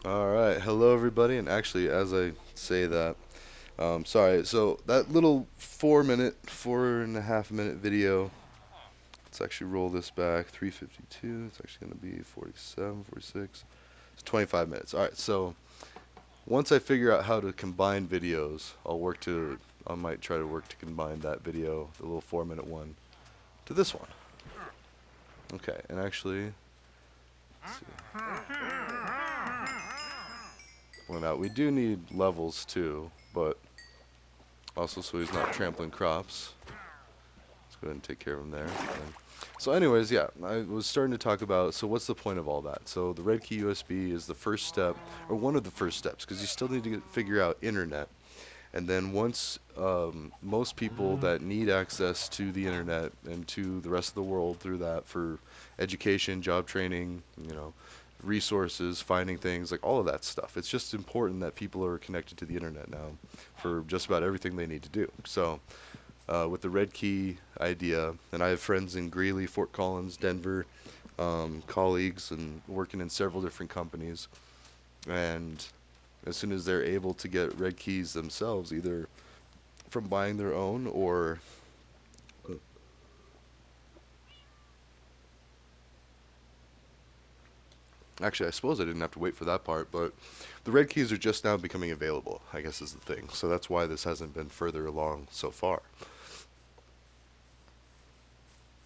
All right, hello everybody. And actually, as I say that, sorry. So that little 4 minute, 4.5 minute video. Let's actually roll this back. 352. It's actually going to be 47, 46. It's 25 minutes. All right. So once I figure out how to combine videos, I'll work to. I might try to work to combine that video, the little 4 minute one, to this one. Okay. And actually, let's see. Well, now we do need levels too, but also so he's not trampling crops. Let's go ahead and take care of him there. So anyways, yeah, I was starting to talk about, so what's the point of all that? So the Red Key USB is the first step, or one of the first steps, because you still need to figure out internet. And then once most people that need access to the internet and to the rest of the world through that for education, job training, resources, finding things, like all of that stuff. It's just important that people are connected to the internet now for just about everything they need to do. So with the Red Key idea, and I have friends in Greeley, Fort Collins, Denver, colleagues, and working in several different companies. And as soon as they're able to get Red Keys themselves, either from buying their own or actually, I suppose I didn't have to wait for that part, but the Red Keys are just now becoming available, I guess is the thing. So that's why this hasn't been further along so far.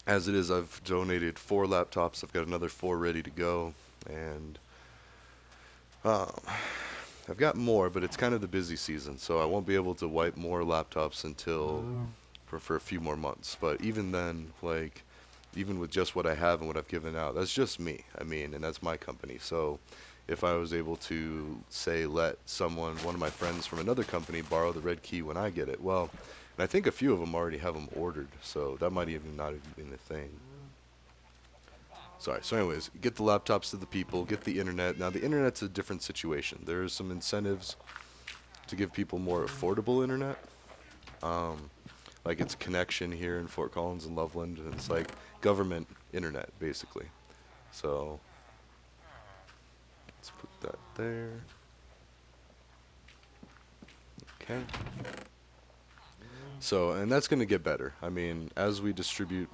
As it is, I've donated 4 laptops. I've got another 4 ready to go, and um, I've got more, but it's kind of the busy season, so I won't be able to wipe more laptops until for a few more months. But even then, like, even with just what I have and what I've given out, that's just me. I mean, and that's my company. So if I was able to, say, let someone, one of my friends from another company, borrow the red key when I get it, well, and I think a few of them already have them ordered, so that might even not even be a thing. Sorry. So, anyways, get the laptops to the people, get the internet. Now, the internet's a different situation. There's some incentives to give people more affordable internet. Um, like it's connection here in Fort Collins and Loveland, and it's like government internet basically. So let's put that there. Okay. So, and that's going to get better. I mean, as we distribute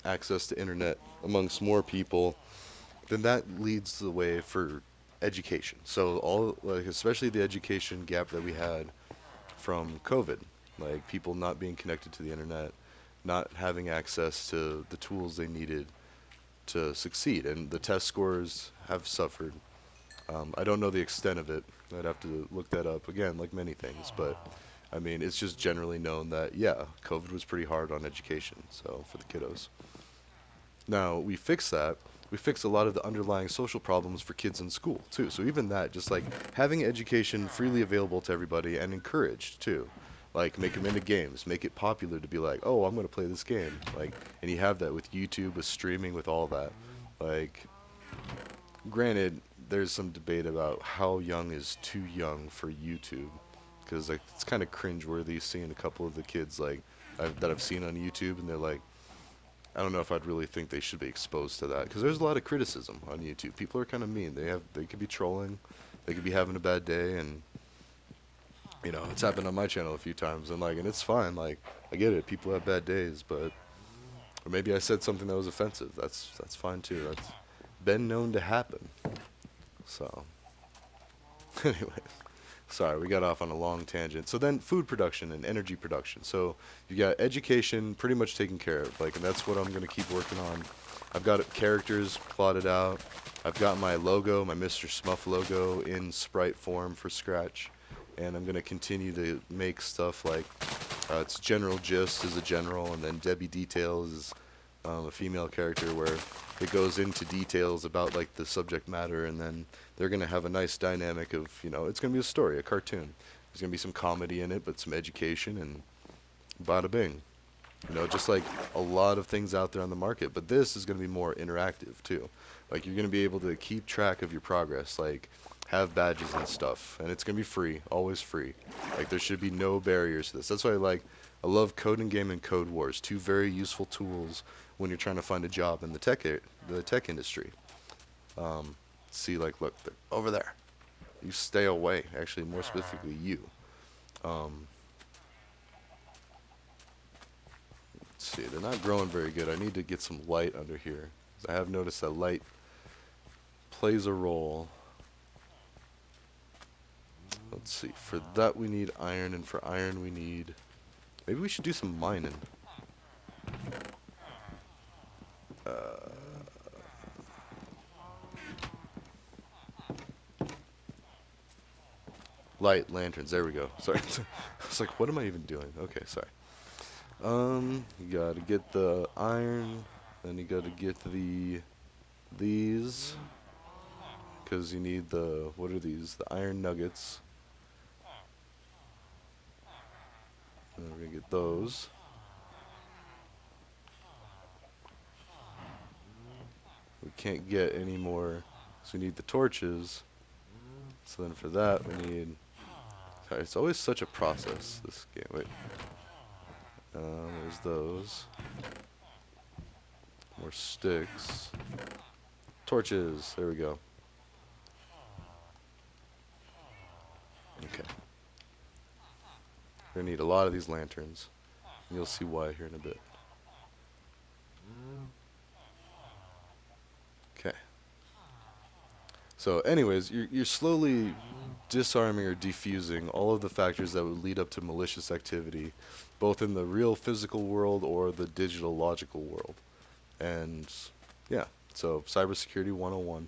access to internet amongst more people, then that leads the way for education. So all like especially the education gap that we had from COVID, like people not being connected to the internet, not having access to the tools they needed to succeed, and the test scores have suffered. I don't know the extent of it. I'd have to look that up again, like many things. But I mean, it's just generally known that yeah, COVID was pretty hard on education. So for the kiddos. Now we fix that. We fix a lot of the underlying social problems for kids in school too. So even that, just like having education freely available to everybody and encouraged too. Like make them into games, make it popular to be like, oh, I'm gonna play this game. Like, and you have that with YouTube, with streaming, with all that. Like, granted, there's some debate about how young is too young for YouTube, because like it's kind of cringeworthy seeing a couple of the kids that I've seen on YouTube, and they're like, I don't know if I'd really think they should be exposed to that, because there's a lot of criticism on YouTube. People are kind of mean. They could be trolling, they could be having a bad day, and it's happened on my channel a few times, and it's fine. Like I get it, people have bad days, but or maybe I said something that was offensive. That's fine too. That's been known to happen. So anyway. Sorry, we got off on a long tangent. So then food production and energy production. So you got education pretty much taken care of. Like, and that's what I'm going to keep working on. I've got characters plotted out. I've got my logo, my Mr. Smuff logo in sprite form for Scratch. And I'm going to continue to make stuff like it's General Gist is a general, and then Debbie Details is a female character where it goes into details about like the subject matter, and then they're gonna have a nice dynamic of it's gonna be a story, a cartoon. There's gonna be some comedy in it, but some education and bada bing. Just like a lot of things out there on the market. But this is gonna be more interactive too. Like you're gonna be able to keep track of your progress, like have badges and stuff, and it's gonna be free, always free. Like there should be no barriers to this. That's why I love Coding Game and Code Wars, two very useful tools when you're trying to find a job in the tech industry. Um, see, like, look, over there. You stay away. Actually, more specifically, you. Um, let's see. They're not growing very good. I need to get some light under here. I have noticed that light plays a role. Let's see. For that we need iron, and for iron we need... Maybe we should do some mining. Uh, light, lanterns. There we go. Sorry. I was like, what am I even doing? Okay, sorry. You gotta get the iron, then you gotta get these, because you need the, what are these? The iron nuggets. And we're gonna get those. We can't get any more, so we need the torches. So then for that we need, sorry, it's always such a process, this game. Wait, there's those. More sticks. Torches, there we go. Okay, we're gonna need a lot of these lanterns. And you'll see why here in a bit. Okay. So anyways, you're slowly disarming or defusing all of the factors that would lead up to malicious activity, both in the real physical world or the digital logical world. And yeah, so cybersecurity 101.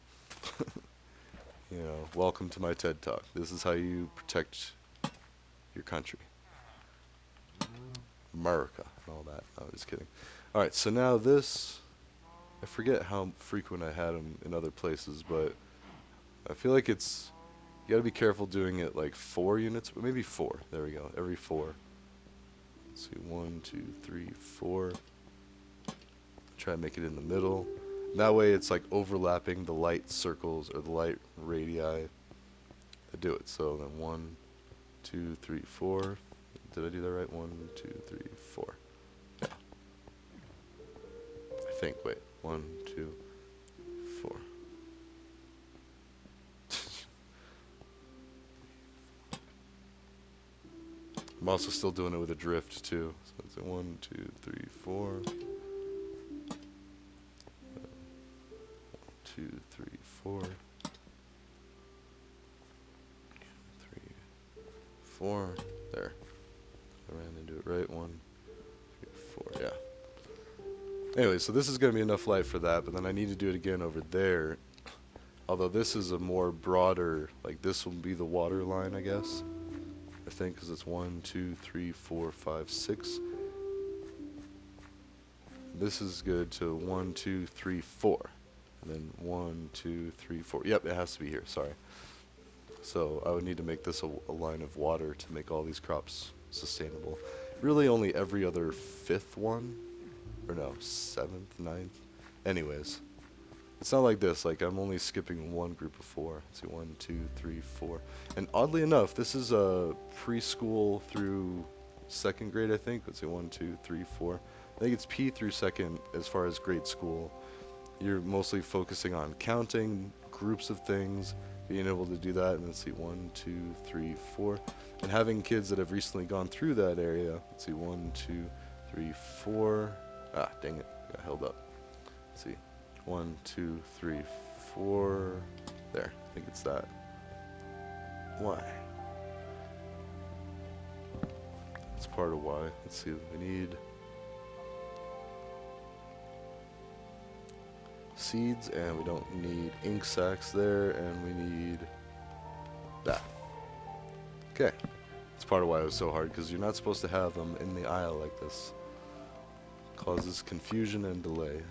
Welcome to my TED Talk. This is how you protect your country, America, and all that. No, just kidding. All right, so now this, I forget how frequent I had them in other places, but I feel like you gotta be careful doing it like 4 units, but maybe four. There we go. Every four. Let's see, 1, 2, 3, 4. Try to make it in the middle. That way it's like overlapping the light circles or the light radii that do it. So then 1, 2, 3, 4. Did I do that right? 1, 2, 3, 4. Yeah. I think. Wait. 1, 2, 4. I'm also still doing it with a drift too. So it's 1, 2, 3, 4. 2, 3, 4. 3, 4. There. I ran into it right. 1, 2, 4. Yeah. Anyway, so this is going to be enough light for that, but then I need to do it again over there. Although this is a more broader, like this will be the water line, I guess. I think, because it's 1, 2, 3, 4, 5, 6. This is good to 1, 2, 3, 4. And then 1, 2, 3, 4. Yep, it has to be here. Sorry. So I would need to make this a line of water to make all these crops sustainable. Really only every other fifth one. Or no, seventh, ninth. Anyways. It's not like this, like I'm only skipping one group of four. Let's see, 1, 2, 3, 4. And oddly enough, this is a preschool through second grade, I think. Let's see, 1, 2, 3, 4. I think it's P through second as far as grade school. You're mostly focusing on counting groups of things, being able to do that. And let's see, 1, 2, 3, 4. And having kids that have recently gone through that area. Let's see, 1, 2, 3, 4. Ah, dang it, got held up. Let's see. 1, 2, 3, 4. There, I think it's that. Why? That's part of why. Let's see, we need seeds, and we don't need ink sacs there, and we need that. Okay. That's part of why it was so hard, because you're not supposed to have them in the aisle like this. Causes confusion and delay.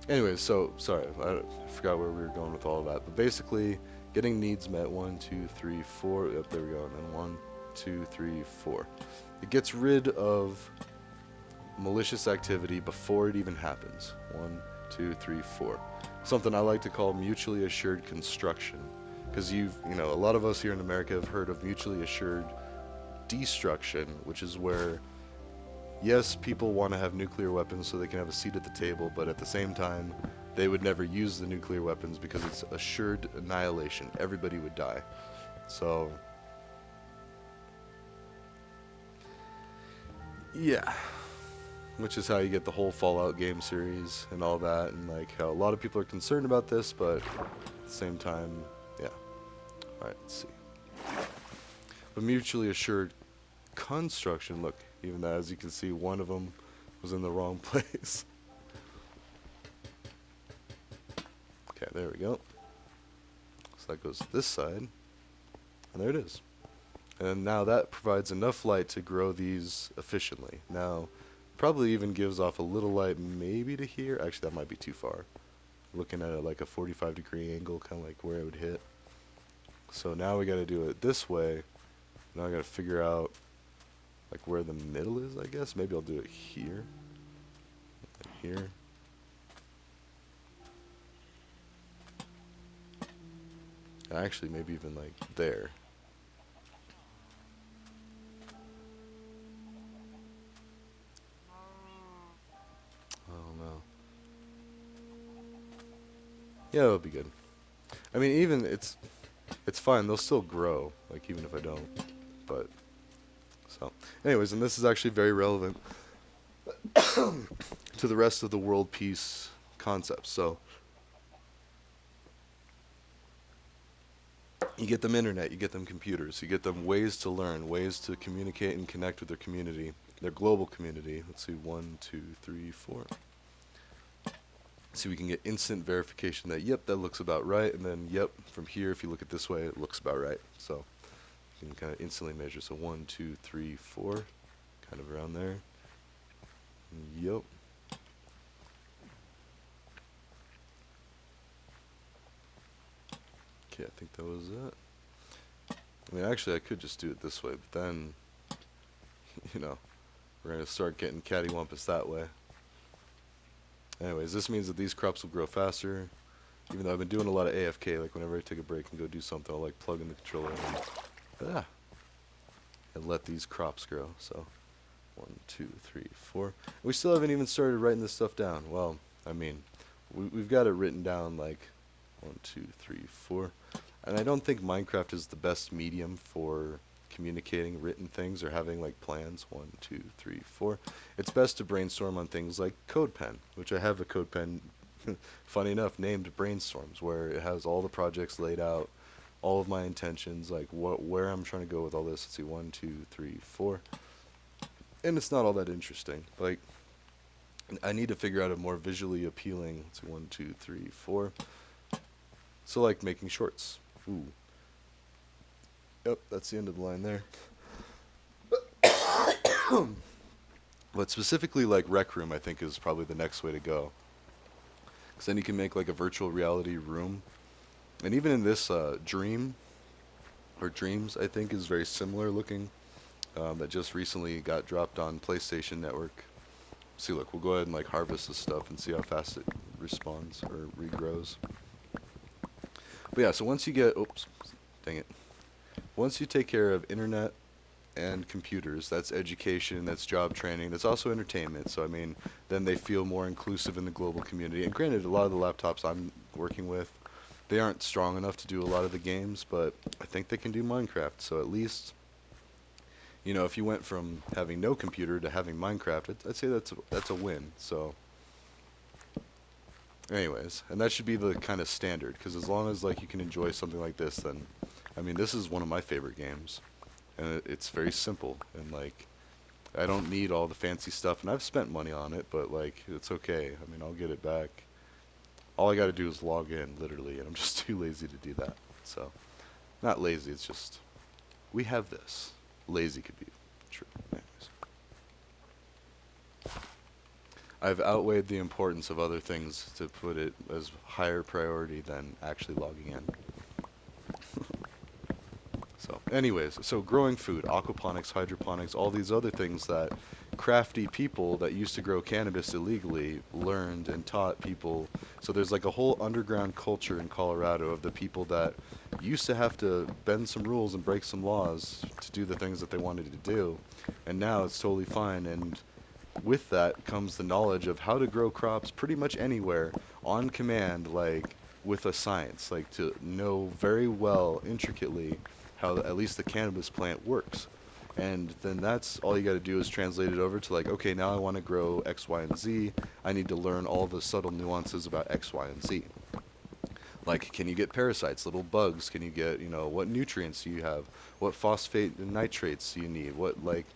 Anyways, so, sorry, I forgot where we were going with all of that. But basically, getting needs met, 1, 2, 3, 4, yep, there we go, and then 1, 2, 3, 4. It gets rid of malicious activity before it even happens. 1, 2, 3, 4. Something I like to call mutually assured construction. Because a lot of us here in America have heard of mutually assured destruction, which is where yes, people want to have nuclear weapons so they can have a seat at the table, but at the same time, they would never use the nuclear weapons because it's assured annihilation. Everybody would die. So, yeah, which is how you get the whole Fallout game series and all that, and like how a lot of people are concerned about this, but at the same time, yeah. All right, let's see. But mutually assured construction. Look, even that, as you can see, one of them was in the wrong place. Okay, there we go. So that goes this side, and there it is. And now that provides enough light to grow these efficiently. Now, probably even gives off a little light maybe to here. Actually, that might be too far. Looking at it like a 45-degree angle, kind of like where it would hit. So now we got to do it this way. Now I got to figure out like where the middle is, I guess. Maybe I'll do it here, here. Actually, maybe even like there. Oh no. Yeah, that'll be good. I mean, even it's fine. They'll still grow, like even if I don't. But so, anyways, and this is actually very relevant to the rest of the world peace concepts. So you get them internet, you get them computers, you get them ways to learn, ways to communicate and connect with their community, their global community. Let's see, one, two, three, four. So we can get instant verification that yep, that looks about right, and then yep, from here, if you look at this way, it looks about right. So you can kind of instantly measure. So one, two, three, four, kind of around there. Yep. Okay, I think that was it. I mean, actually, I could just do it this way, but then, you know, we're gonna start getting cattywampus that way. Anyways, this means that these crops will grow faster. Even though I've been doing a lot of AFK, like whenever I take a break and go do something, I'll like plug in the controller and let these crops grow. So one, two, three, four. We still haven't even started writing this stuff down. Well, I mean, we've got it written down like one, two, three, four. And I don't think Minecraft is the best medium for communicating written things or having like plans. One, two, three, four. It's best to brainstorm on things like CodePen, which I have a CodePen, funny enough, named Brainstorms, where it has all the projects laid out, all of my intentions, like where I'm trying to go with all this. Let's see, one, two, three, four. And it's not all that interesting. Like, I need to figure out a more visually appealing. Let's see, one, two, three, four. So, like making shorts. Ooh. Yep, that's the end of the line there. But specifically, like Rec Room, I think is probably the next way to go. Because then you can make like a virtual reality room. And even in this Dream, or Dreams, I think is very similar looking. That just recently got dropped on PlayStation Network. See, look, we'll go ahead and like harvest this stuff and see how fast it responds or regrows. But yeah, so once you get, oops, dang it. Once you take care of internet and computers, that's education, that's job training, that's also entertainment. So I mean, then they feel more inclusive in the global community. And granted, a lot of the laptops I'm working with, they aren't strong enough to do a lot of the games, but I think they can do Minecraft. So at least, you know, if you went from having no computer to having Minecraft, I'd say that's a win. So anyways, and that should be the kind of standard, because as long as like you can enjoy something like this, then I mean, this is one of my favorite games, and it's very simple, and like I don't need all the fancy stuff, and I've spent money on it, but like it's okay. I mean, I'll get it back. All I got to do is log in, literally, and I'm just too lazy to do that. So, not lazy, it's just we have this. Lazy could be true. Anyways, I've outweighed the importance of other things to put it as higher priority than actually logging in. So, anyways, so growing food, aquaponics, hydroponics, all these other things that crafty people that used to grow cannabis illegally learned and taught people. So there's like a whole underground culture in Colorado of the people that used to have to bend some rules and break some laws to do the things that they wanted to do. And now it's totally fine. And with that comes the knowledge of how to grow crops pretty much anywhere on command, like with a science, like to know very well, intricately, how at least the cannabis plant works. And then that's all you got to do is translate it over to like, okay, now I want to grow X, Y, and Z. I need to learn all the subtle nuances about X, Y, and Z. Like, can you get parasites, little bugs? Can you get, what nutrients do you have? What phosphate and nitrates do you need? What, like,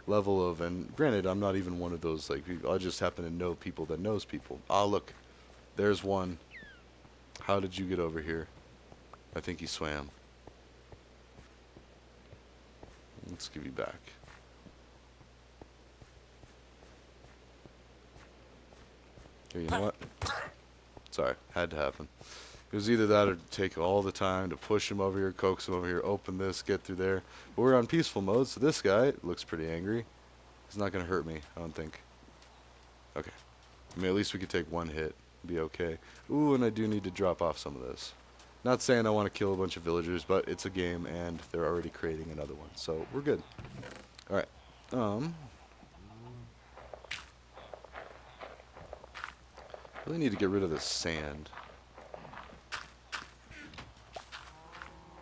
level of, and granted, I'm not even one of those, like, I just happen to know people that knows people. Ah, look, there's one. How did you get over here? I think he swam. Let's give you back. Here, you know what? Sorry, had to happen. It was either that or take all the time to push him over here, coax him over here, open this, get through there. But we're on peaceful mode, so this guy looks pretty angry. He's not going to hurt me, I don't think. Okay. I mean, at least we could take one hit and be okay. Ooh, and I do need to drop off some of this. Not saying I want to kill a bunch of villagers, but it's a game and they're already creating another one, so we're good. All right. Um, really need to get rid of this sand.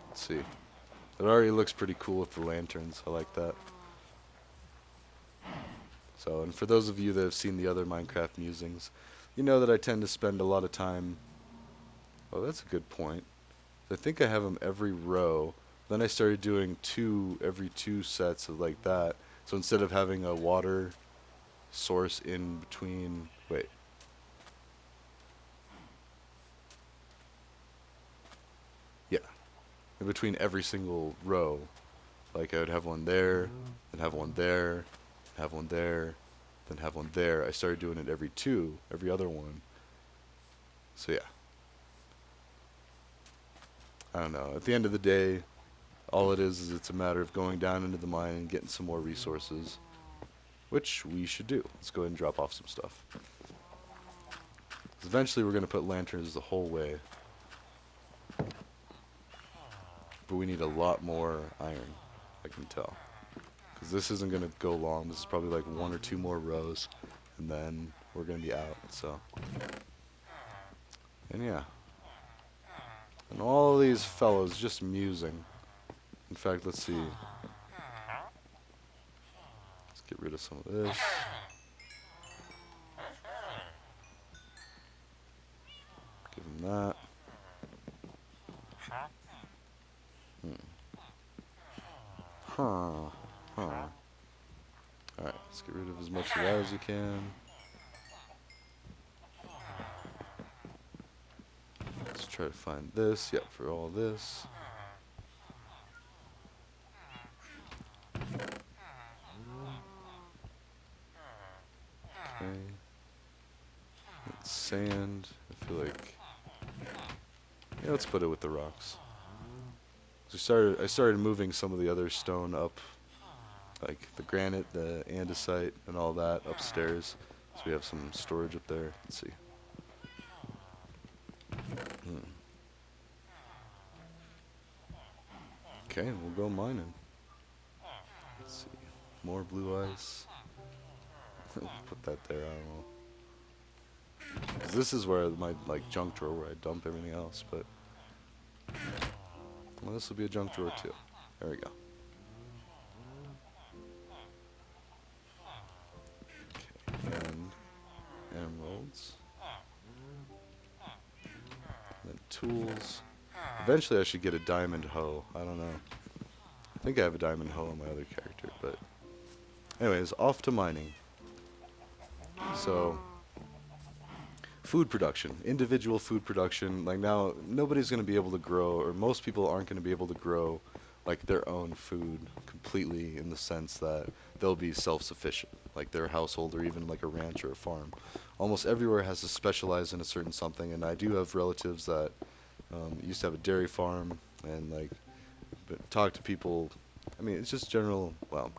Let's see. It already looks pretty cool with the lanterns. I like that. So, and for those of you that have seen the other Minecraft musings, you know that I tend to spend a lot of time. Oh, that's a good point. I think I have them every row. Then I started doing two every two sets of like that. So instead of having a water source in between, wait, yeah, in between every single row, like I would have one there, then have one there, have one there, then have one there. I started doing it every two, every other one. So yeah, I don't know. At the end of the day, all it is it's a matter of going down into the mine and getting some more resources, which we should do. Let's go ahead and drop off some stuff. Eventually we're going to put lanterns the whole way, but we need a lot more iron, I can tell. Because this isn't going to go long. This is probably like one or two more rows, and then we're going to be out. So, and yeah. And all these fellows just musing. In fact, let's see. Let's get rid of some of this. Give him that. Hmm. Huh. Huh. Alright, let's get rid of as much of that as we can. Let's try to find this. Yep, for all this. Okay. That's sand. I feel like, yeah, let's put it with the rocks. So I started moving some of the other stone up, like the granite, the andesite, and all that upstairs. So we have some storage up there. Let's see. Hmm. Okay, we'll go mining. Let's see. More blue ice. Put that there. I don't know. 'Cause this is where my like junk drawer where I dump everything else. But well, this will be a junk drawer too. There we go. And emeralds. And then tools. Eventually, I should get a diamond hoe. I don't know. I think I have a diamond hoe on my other character, but anyways, off to mining. So, food production, individual food production. Like now, nobody's going to be able to grow, or most people aren't going to be able to grow like their own food completely in the sense that they'll be self-sufficient, like their household or even like a ranch or a farm. Almost everywhere has to specialize in a certain something, and I do have relatives that used to have a dairy farm and like talk to people. I mean, it's just general. Well,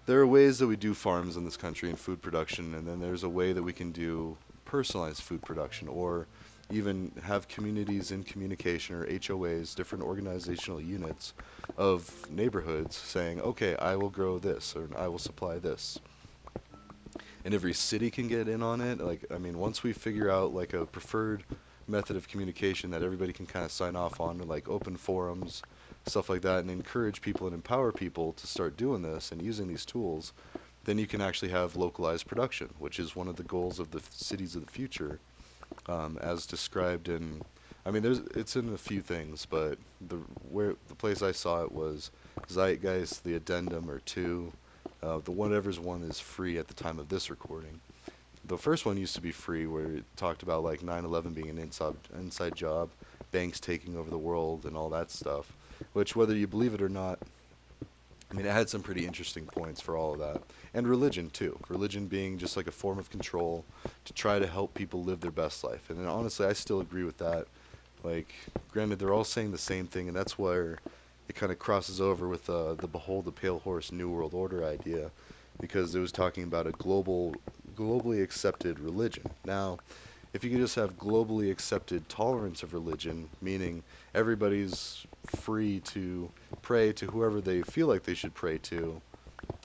there are ways that we do farms in this country and food production, and then there's a way that we can do personalized food production or even have communities in communication or HOAs, different organizational units of neighborhoods saying, okay, I will grow this or I will supply this. And every city can get in on it. Like, I mean, once we figure out like a preferred method of communication that everybody can kind of sign off on, like open forums, stuff like that, and encourage people and empower people to start doing this and using these tools, then you can actually have localized production, which is one of the goals of the cities of the future, as described in. I mean, it's in a few things, but the place I saw it was Zeitgeist, the addendum, or two. The whatever's one is free at the time of this recording. The first one used to be free, where it talked about like 9/11 being an inside job, banks taking over the world, and all that stuff. Which, whether you believe it or not, I mean, it had some pretty interesting points for all of that. And religion, too. Religion being just like a form of control to try to help people live their best life. And then, honestly, I still agree with that. Like, granted, they're all saying the same thing, and that's where it kind of crosses over with the Behold the Pale Horse New World Order idea, because it was talking about a globally accepted religion. Now, if you could just have globally accepted tolerance of religion, meaning everybody's free to pray to whoever they feel like they should pray to,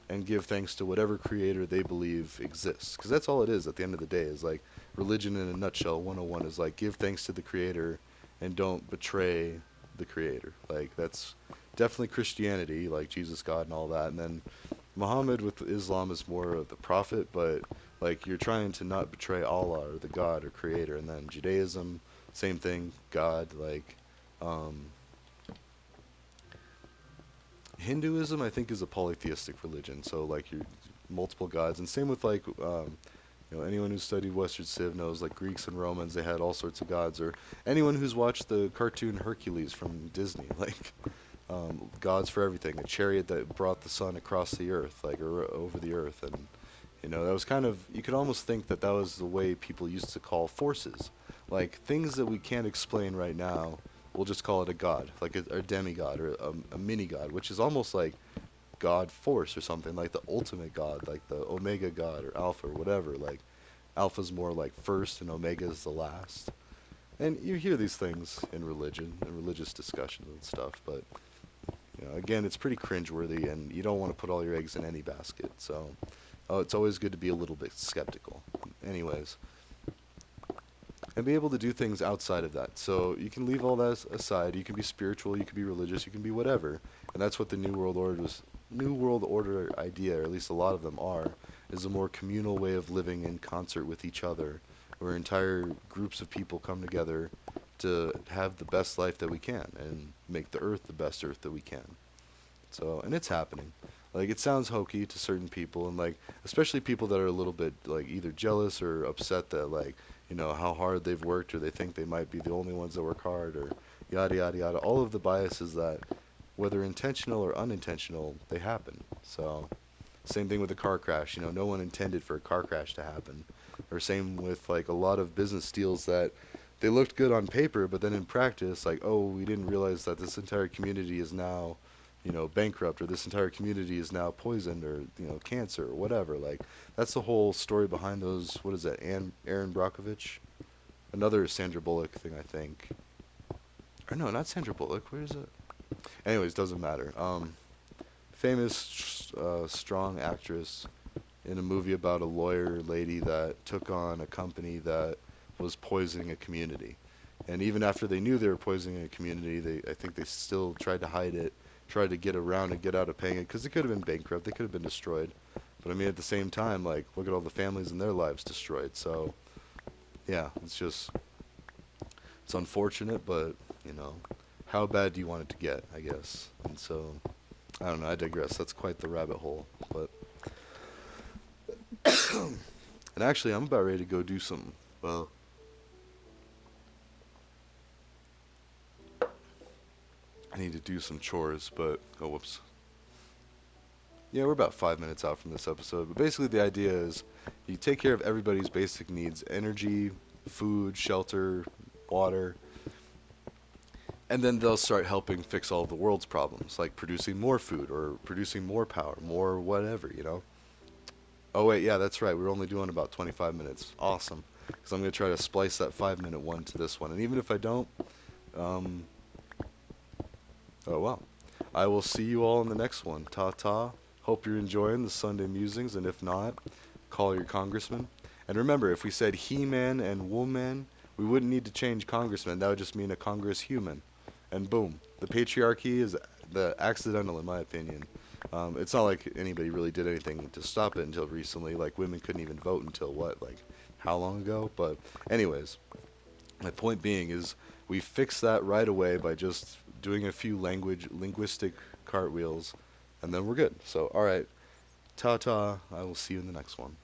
and give thanks to whatever creator they believe exists. Because that's all it is at the end of the day, is like religion in a nutshell. 101 is like give thanks to the creator and don't betray the creator. Like that's definitely Christianity, like Jesus, God, and all that. And then Muhammad with Islam is more of the prophet, but like you're trying to not betray Allah or the God or creator. And then Judaism, same thing, God. Like um, Hinduism, I think, is a polytheistic religion. So like you're multiple gods, and same with like anyone who's studied Western Civ knows like Greeks and Romans, they had all sorts of gods. Or anyone who's watched the cartoon Hercules from Disney, like gods for everything. A chariot that brought the sun across the earth, like or over the earth, and that was kind of, you could almost think that that was the way people used to call forces. Like things that we can't explain right now, we'll just call it a god, like a demigod or a mini god, which is almost like god force or something, like the ultimate god, like the omega god or alpha or whatever. Like alpha's more like first and omega is the last. And you hear these things in religion and religious discussions and stuff, but again, it's pretty cringeworthy, and you don't want to put all your eggs in any basket. So, it's always good to be a little bit skeptical. Anyways, and be able to do things outside of that. So you can leave all that aside. You can be spiritual, you can be religious, you can be whatever. And that's what the New World Order idea, or at least a lot of them are, is a more communal way of living in concert with each other, where entire groups of people come together to have the best life that we can and make the earth the best earth that we can. So, and it's happening. Like it sounds hokey to certain people, and like especially people that are a little bit like either jealous or upset that like how hard they've worked, or they think they might be the only ones that work hard, or yada yada yada. All of the biases that, whether intentional or unintentional, they happen. So same thing with a car crash. No one intended for a car crash to happen. Or same with like a lot of business deals that they looked good on paper, but then in practice, like, oh, we didn't realize that this entire community is now, bankrupt, or this entire community is now poisoned, or cancer, or whatever. Like, that's the whole story behind those. What is that? Aaron Brockovich, another Sandra Bullock thing, I think. Or no, not Sandra Bullock. Where is it? Anyways, doesn't matter. Famous, strong actress in a movie about a lawyer lady that took on a company that was poisoning a community. And even after they knew they were poisoning a community, I think they still tried to hide it, tried to get around and get out of paying it, because they could have been bankrupt, they could have been destroyed. But I mean, at the same time, like, look at all the families and their lives destroyed. So, yeah, it's unfortunate, but, you know, how bad do you want it to get, I guess. And so, I don't know, I digress. That's quite the rabbit hole. But, and actually, I'm about ready to go do some, well, I need to do some chores, but, oh, whoops. Yeah, we're about 5 minutes out from this episode, but basically the idea is you take care of everybody's basic needs: energy, food, shelter, water, and then they'll start helping fix all of the world's problems, like producing more food or producing more power, more whatever. Oh, wait, yeah, that's right. We're only doing about 25 minutes. Awesome. because I'm going to try to splice that 5 minute one to this one. And even if I don't, um, oh well. I will see you all in the next one. Ta ta. Hope you're enjoying the Sunday musings, and if not, call your congressman. And remember, if we said he-man and woman, we wouldn't need to change congressman. That would just mean a congress human. And boom, the patriarchy is the accidental, in my opinion. It's not like anybody really did anything to stop it until recently. Like women couldn't even vote until what, like how long ago? But anyways, my point being is we fix that right away by just doing a few linguistic cartwheels, and then we're good. So all right, ta ta. I will see you in the next one.